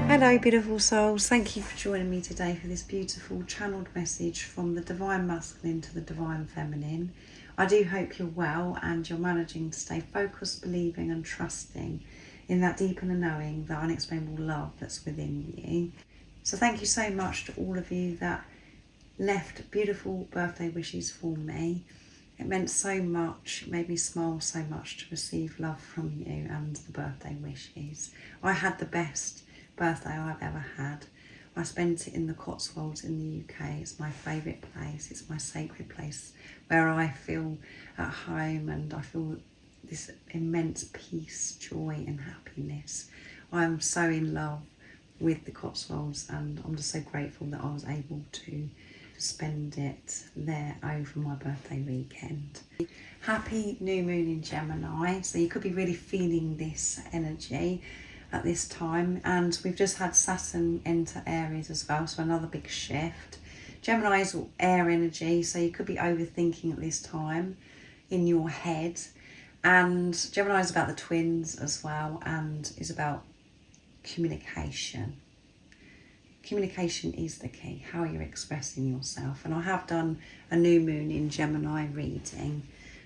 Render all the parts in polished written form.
Hello beautiful souls, thank you for joining me today for this beautiful channeled message from the Divine Masculine to the Divine Feminine. I do hope you're well and you're managing to stay focused, believing and trusting in that deep inner knowing, that unexplainable love that's within you. So thank you so much to all of you that left beautiful birthday wishes for me. It meant so much, it made me smile so much to receive love from you and the birthday wishes. I had the best birthday I've ever had. I spent it in the Cotswolds in the UK. It's my favourite place. It's my sacred place where I feel at home and I feel this immense peace, joy and happiness. I'm so in love with the Cotswolds and I'm just so grateful that I was able to spend it there over my birthday weekend. Happy new moon in Gemini, so you could be really feeling this energy at this time, and we've just had Saturn enter Aries as well, so another big shift. Gemini is air energy, so you could be overthinking at this time in your head, and Gemini is about the twins as well and is about communication. Communication is the key, how you're expressing yourself. And I have done a new moon in Gemini reading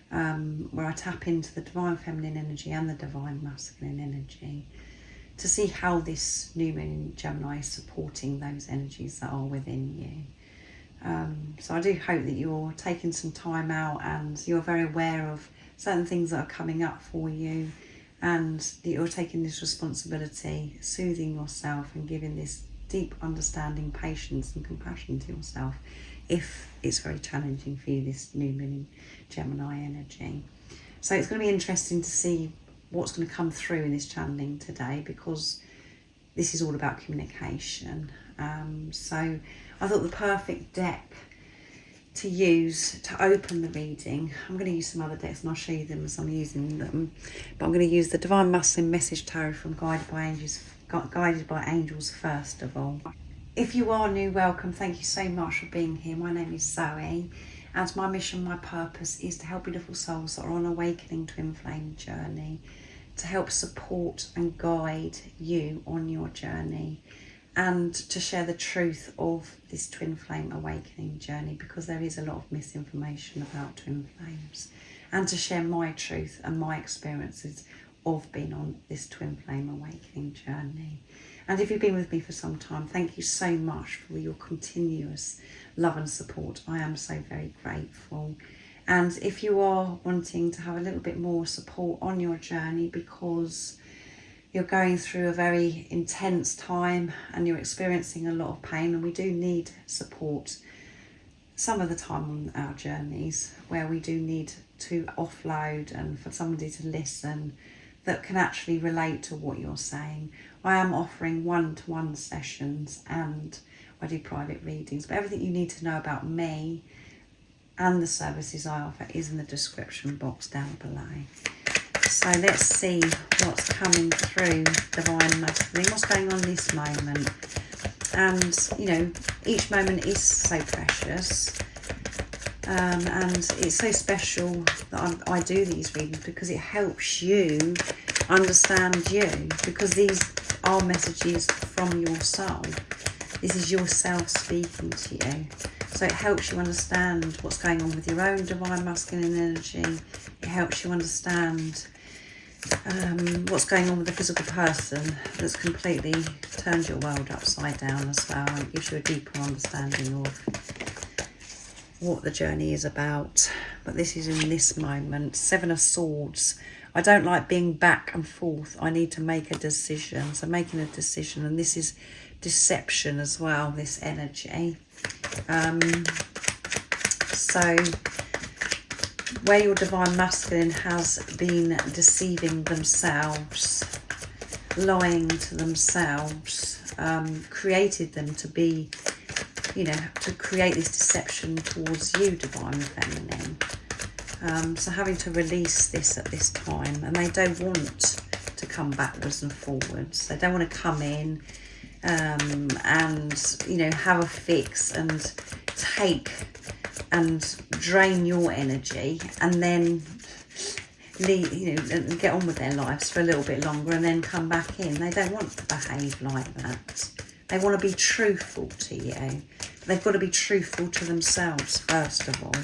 where I tap into the divine feminine energy and the divine masculine energy to see how this new moon in Gemini is supporting those energies that are within you. So I do hope that you're taking some time out and you're very aware of certain things that are coming up for you, and that you're taking this responsibility, soothing yourself and giving this deep understanding, patience and compassion to yourself if it's very challenging for you, this new moon in Gemini energy. So it's going to be interesting to see what's going to come through in this channeling today, because this is all about communication. So I thought the perfect deck to use to open the reading, I'm going to use some other decks and I'll show you them as I'm using them, but I'm going to use the Divine Masculine Message Tarot from Guided by Angels first of all. If you are new, welcome. Thank you so much for being here. My name is Zoe, and my mission, my purpose is to help beautiful souls that are on an awakening twin flame journey, to help support and guide you on your journey, and to share the truth of this twin flame awakening journey, because there is a lot of misinformation about twin flames, and to share my truth and my experiences of being on this twin flame awakening journey. And if you've been with me for some time, thank you so much for your continuous love and support. I am so very grateful. And if you are wanting to have a little bit more support on your journey because you're going through a very intense time and you're experiencing a lot of pain, and we do need support some of the time on our journeys where we do need to offload and for somebody to listen that can actually relate to what you're saying. I am offering one-to-one sessions and I do private readings, but everything you need to know about me and the services I offer is in the description box down below. So let's see what's coming through Divine Masculine, what's going on this moment. And you know, each moment is so precious, and it's so special that I do these readings, because it helps you understand you, because these are messages from your soul. This is yourself speaking to you. So it helps you understand what's going on with your own divine masculine energy. It helps you understand what's going on with the physical person that's completely turned your world upside down as well, and gives you a deeper understanding of what the journey is about. But this is in this moment. 7 of Swords. I don't like being back and forth. I need to make a decision. So making a decision, and this is deception as well, this energy. So where your divine masculine has been deceiving themselves, lying to themselves, created them to be, you know, to create this deception towards you, divine feminine. So having to release this at this time, and they don't want to come backwards and forwards. They don't want to come in and, you know, have a fix and take and drain your energy and then and get on with their lives for a little bit longer and then come back in. They don't want to behave like that. They want to be truthful to you. They've got to be truthful to themselves first of all.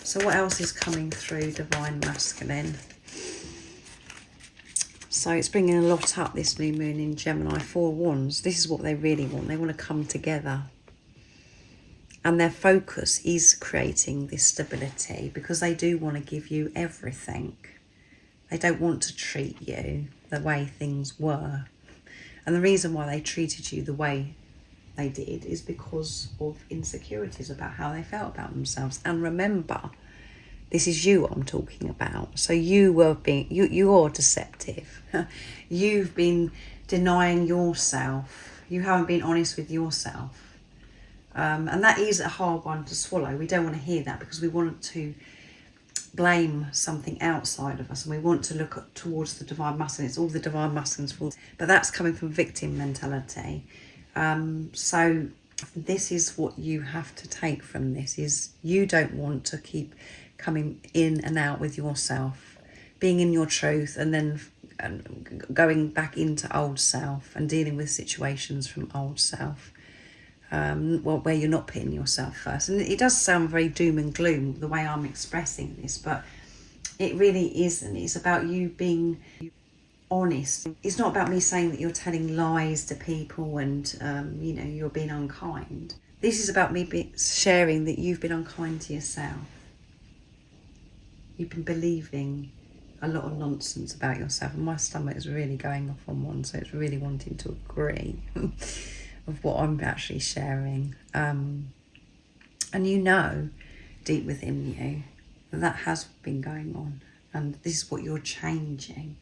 So what else is coming through Divine Masculine? So it's bringing a lot up, this new moon in Gemini. 4 Wands. This is what they really want. They want to come together. And their focus is creating this stability because they do want to give you everything. They don't want to treat you the way things were. And the reason why they treated you the way they did is because of insecurities about how they felt about themselves. And remember, this is you I'm talking about. So you are deceptive. You've been denying yourself. You haven't been honest with yourself. And that is a hard one to swallow. We don't want to hear that because we want to blame something outside of us and we want to look towards the Divine Masculine. It's all the Divine Masculine's fault. But that's coming from victim mentality. So this is what you have to take from this, is you don't want to keep coming in and out with yourself, being in your truth and then going back into old self and dealing with situations from old self. Where you're not putting yourself first. And it does sound very doom and gloom the way I'm expressing this, but it really isn't. It's about you being honest. It's not about me saying that you're telling lies to people and you're being unkind. This is about me sharing that you've been unkind to yourself. You've been believing a lot of nonsense about yourself, and my stomach is really going off on one, so it's really wanting to agree of what I'm actually sharing. And deep within you that has been going on, and this is what you're changing.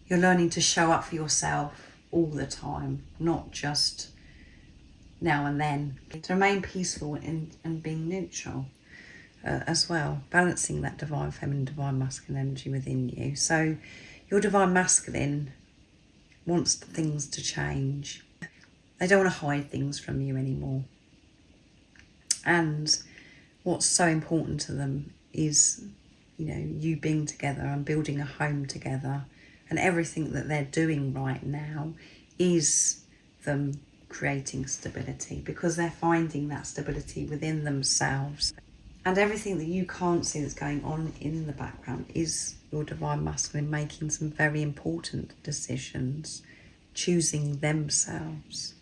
You're learning to show up for yourself all the time, not just now and then. To remain peaceful and being neutral as well, balancing that divine feminine, divine masculine energy within you. So your divine masculine wants things to change. They don't want to hide things from you anymore. And what's so important to them is, you being together and building a home together. And everything that they're doing right now is them creating stability, because they're finding that stability within themselves. And everything that you can't see that's going on in the background is your divine masculine making some very important decisions, choosing themselves.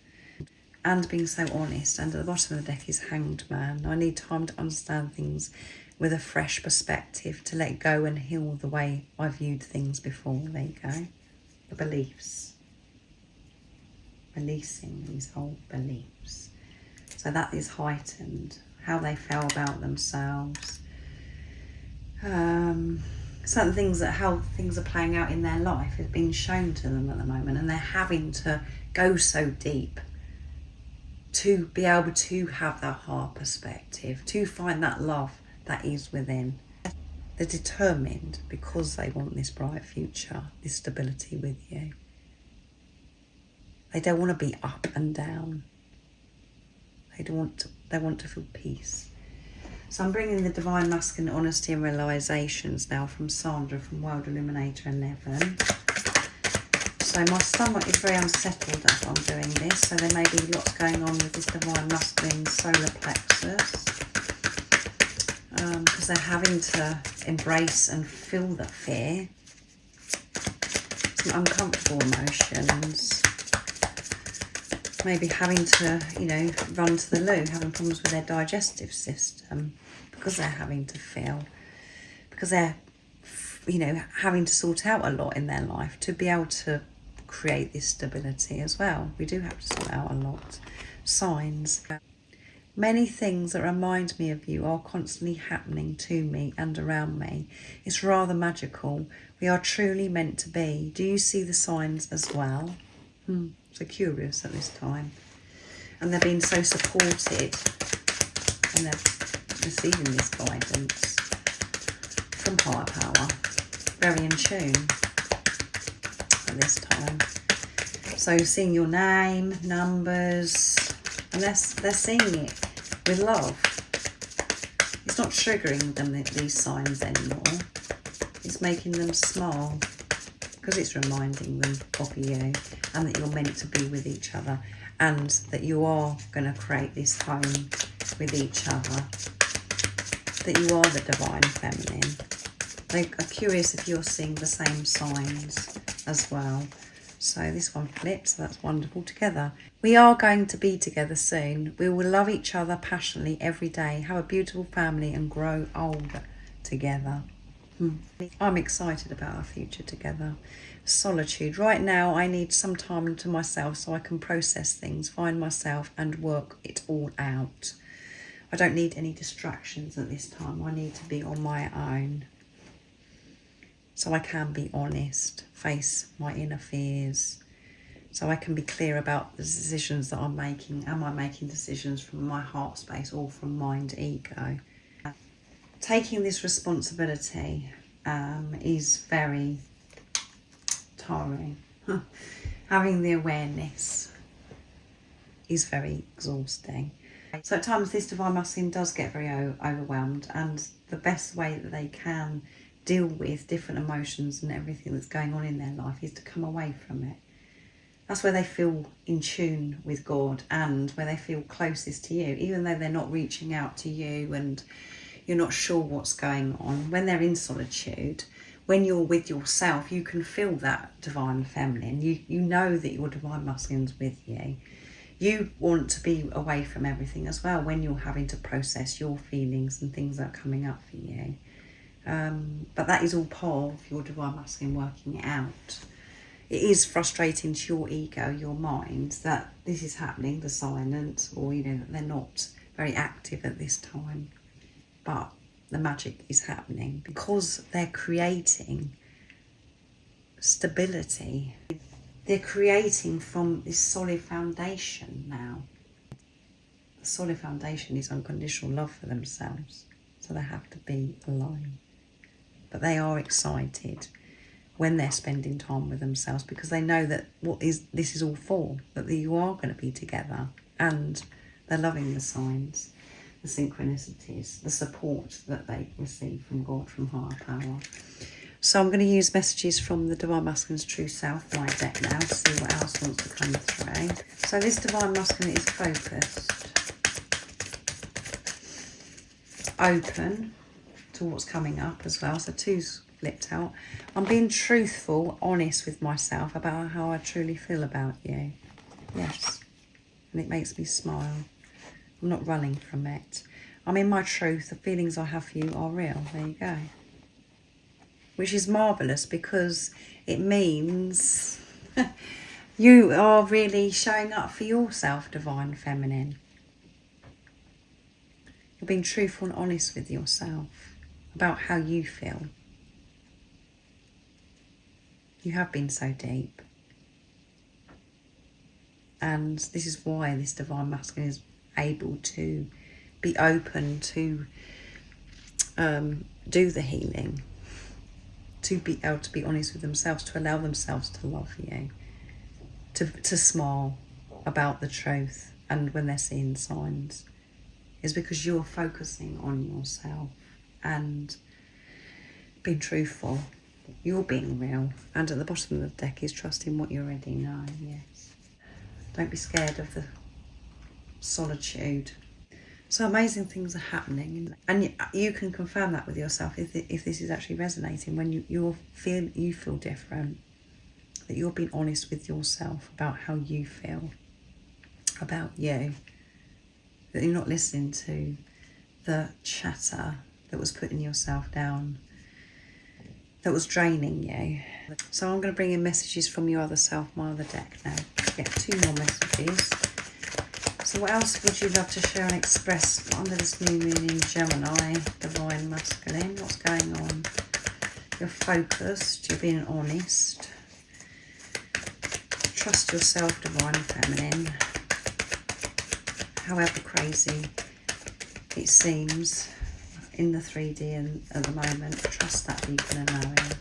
And being so honest. And at the bottom of the deck is Hanged Man. I need time to understand things with a fresh perspective, to let go and heal the way I viewed things before. There you go. The beliefs. Releasing these old beliefs. So that is heightened. How they felt about themselves. Certain things, how things are playing out in their life is being shown to them at the moment. And they're having to go so deep to be able to have that heart perspective, to find that love that is within. They're determined because they want this bright future, this stability with you. They don't want to be up and down. They want to feel peace. So I'm bringing the Divine Masculine Honesty and Realizations now from Sandra from World Illuminator 11. So my stomach is very unsettled as I'm doing this, so there may be lots going on with this Divine Masculine solar plexus, because they're having to embrace and feel the fear, some uncomfortable emotions, maybe having to, run to the loo, having problems with their digestive system, because they're having to feel, because they're, having to sort out a lot in their life to be able to create this stability as well. We do have to sort out a lot. Signs. Many things that remind me of you are constantly happening to me and around me. It's rather magical. We are truly meant to be. Do you see the signs as well? So curious at this time. And they're being so supported, and they're receiving this guidance from higher power. Very in tune at this time. So seeing your name, numbers, and they're seeing it with love. It's not triggering them, these signs anymore. It's it's making them smile, because it's reminding them of you, and that you're meant to be with each other, and that you are going to create this home with each other, that you are the divine feminine. They are curious if you're seeing the same signs as well. So this one flipped, so that's wonderful. Together. We are going to be together soon. We will love each other passionately every day, have a beautiful family and grow old together. I'm excited about our future together. Solitude. Right now I need some time to myself so I can process things, find myself and work it all out. I don't need any distractions at this time. I need to be on my own. So I can be honest, face my inner fears, so I can be clear about the decisions that I'm making. Am I making decisions from my heart space or from mind ego? Taking this responsibility is very tiring. Having the awareness is very exhausting. So at times this divine masculine does get very overwhelmed, and the best way that they can deal with different emotions and everything that's going on in their life is to come away from it. That's where they feel in tune with God, and where they feel closest to you, even though they're not reaching out to you and you're not sure what's going on. When they're in solitude, when you're with yourself, you can feel that divine feminine. You know that your divine masculine's with you. You want to be away from everything as well when you're having to process your feelings and things that are coming up for you. But that is all part of your divine masculine working it out. It is frustrating to your ego, your mind, that this is happening, the silence, or that they're not very active at this time. But the magic is happening because they're creating stability. They're creating from this solid foundation now. The solid foundation is unconditional love for themselves, so they have to be alone. But they are excited when they're spending time with themselves, because they know that this is all for, that you are going to be together, and they're loving the signs, the synchronicities, the support that they receive from God, from higher power. So I'm going to use messages from the Divine Masculine's True Self, my deck now, to see what else wants to come through. So this Divine Masculine is focused, open to what's coming up as well. So two's flipped out. I'm being truthful, honest with myself about how I truly feel about you. Yes. And it makes me smile. I'm not running from it. I'm in my truth. The feelings I have for you are real. There you go. Which is marvellous, because it means you are really showing up for yourself, divine feminine. You're being truthful and honest with yourself about how you feel. You have been so deep. And this is why this divine masculine is able to be open to do the healing, to be able to be honest with themselves, to allow themselves to love you, to smile about the truth, and when they're seeing signs, is because you're focusing on yourself and being truthful. You're being real. And at the bottom of the deck is trusting what you already know. Yes. Don't be scared of the solitude. So amazing things are happening, and you can confirm that with yourself if this is actually resonating. When you feel different, that you're being honest with yourself about how you feel about you, that you're not listening to the chatter that was putting yourself down, that was draining you. So I'm going to bring in messages from your other self, my other deck now. Get 2 more messages. So what else would you love to share and express under this new moon in Gemini, divine masculine? What's going on? You're focused, you're being honest. Trust yourself, divine feminine. However crazy it seems in the 3D at the moment, trust that deeper than knowing.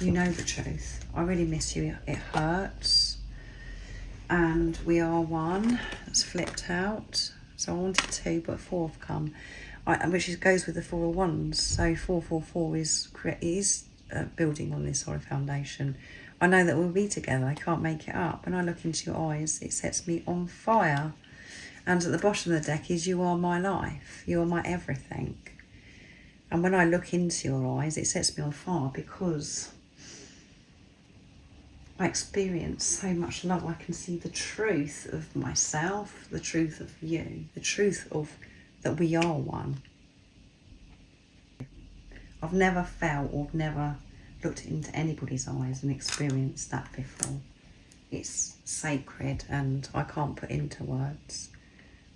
You know the truth. I really miss you. It hurts. And we are one. It's flipped out. So I wanted 2, but 4 have come. which goes with the Four of Wands. So 444 is building on this solid foundation. I know that we'll be together. I can't make it up. When I look into your eyes, it sets me on fire. And at the bottom of the deck is you are my life. You are my everything. And when I look into your eyes, it sets me on fire because I experience so much love. I can see the truth of myself, the truth of you, the truth of that we are one. I've never felt or never looked into anybody's eyes and experienced that before. It's sacred and I can't put into words.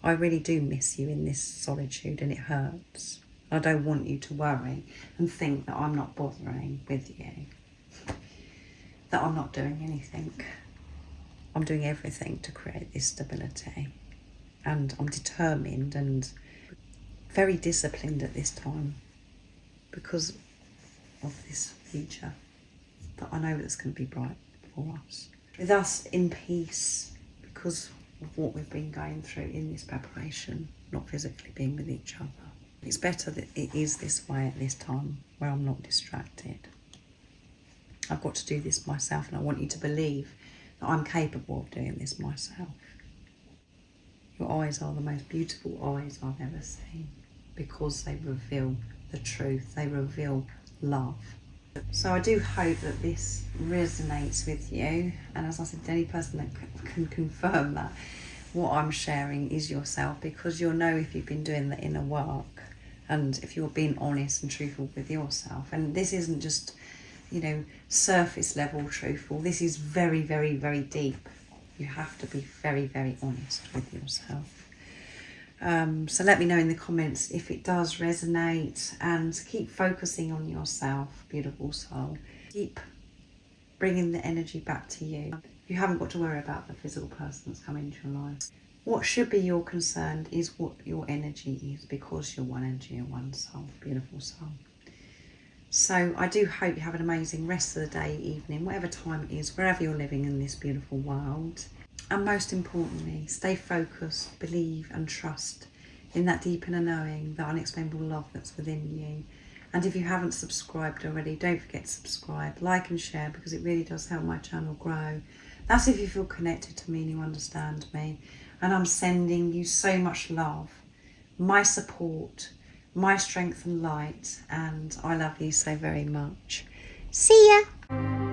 I really do miss you in this solitude and it hurts. I don't want you to worry and think that I'm not bothering with you, that I'm not doing anything. I'm doing everything to create this stability, and I'm determined and very disciplined at this time because of this future that I know that's going to be bright for us. With us in peace because of what we've been going through in this preparation, not physically being with each other. It's better that it is this way at this time where I'm not distracted. I've got to do this myself and I want you to believe that I'm capable of doing this myself. Your eyes are the most beautiful eyes I've ever seen because they reveal the truth, they reveal love. So I do hope that this resonates with you, and as I said, any person that can confirm that what I'm sharing is yourself, because you'll know if you've been doing the inner work and if you're being honest and truthful with yourself. And this isn't just, you know, surface level truthful. This is very, very, very deep. You have to be very, very honest with yourself. So let me know in the comments if it does resonate, and keep focusing on yourself, beautiful soul. Keep bringing the energy back to you. You haven't got to worry about the physical person that's come into your life. What should be your concern is what your energy is, because you're one energy and one soul, beautiful soul. So I do hope you have an amazing rest of the day, evening, whatever time it is, wherever you're living in this beautiful world. And most importantly, stay focused, believe and trust in that deep inner knowing, the unexplainable love that's within you. And if you haven't subscribed already, don't forget to subscribe, like and share, because it really does help my channel grow. That's if you feel connected to me and you understand me. And I'm sending you so much love, my support, my strength and light, and I love you so very much. See ya!